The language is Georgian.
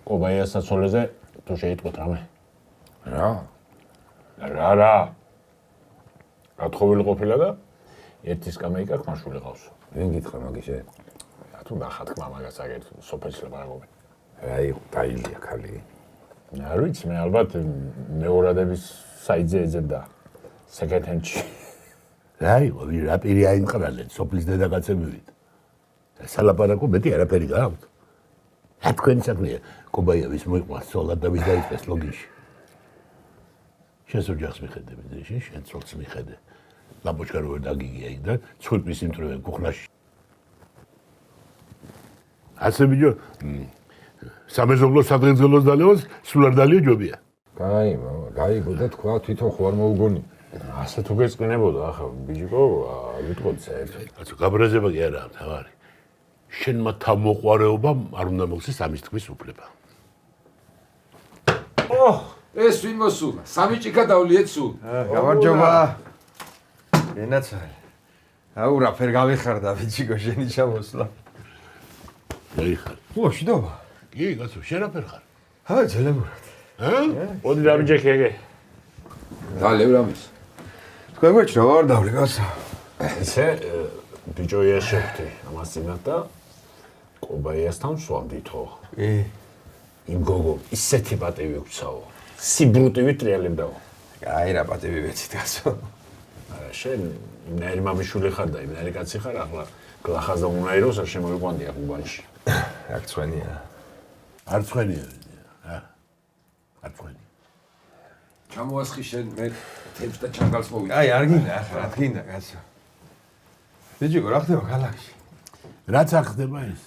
კობაიას საცოლეზე თუ შეიტყვეთ რამე? რა? გათხოვილი ყოფილა და ერთის კამეიკა ხმაშვილი ყავს. ვინ გითხრა მაგიშე? თუ ნახატ მამაგას აგერ სოფელში ლაპარაკობენ. აი, დაილია ხალი. არ ვიცი, მე ალბათ მეორადების საიტზე ეძებდა second hand-ში. რა იყო, რა პირი აიმყრალეთ, სოფლის დედაკაცებივით. სალაპარაკო მეტი არაფერი გაქვთ. რა თქვენი საქმეა? კობაიავის მოიყვანს ცოლად და ვის დაიწყეს ლოგინში. შენს ოჯახს მიხედები, შენ ცოლს მიხედე. ლამპოჩკა რო ვერ დაგიგია იქ და ცხვირპის იმტრევენ კუხნაში. ასე ბიჭო, სამეზობლო სადღეგრძელოს დალევოს სულ არ დალიო ჯობია. გაიგო და თქვა თვითონ ხო არ მოუგონი. ასე თუ გეწყინებოდა ახლა ბიჭო, ვიტყოდი საერთოდ. კაცო, გაბრაზება კი არა, თავარი. შენმა თავმოყვარეობამ არ უნდა მოხდეს ამის თქვის უფლება. ეს ვინ მოსულა? სამი ჭიქა დავლიეთ სულ. გამარჯობა. ენაცარი. აუ რა ფერ გავიხარდა ბიჭიკო შენი ჩამოსვლა. დაიხარ. ოში დობა. კი, კაცო, შენ რა ფერ ხარ? ძელემურად. მოდი დამიჯექი ეგე. დალევ რამის. თქვენ გვეჭრა ვარ დავლი კაცო. ესე ბიჭო ეს შეხვდი ამას წინათ და კობაიასთან სვამდითო. იმ გოგო ისეთი პატივი გვცაო. სიბრუტივი ტრიალებდაო. აი რა პატივი ვეცით კაცო. არა შენ იმნაირი მამიშვილი ხარ და იმნაირი კაცი ხარ ახლა გლახაზ და უნაიროს არ შემოიყვანდი აქ უბანში. აქ წვენია. არ წვენია. არ წვენია. ჩამოასხი შენ მე თემს და ჩანგალს მოვიდა. აი არ გინდა ახლა რა გინდა კაცო. ბიჭიკო რა ხდება ქალაქში? რაც არ ხდება ეს?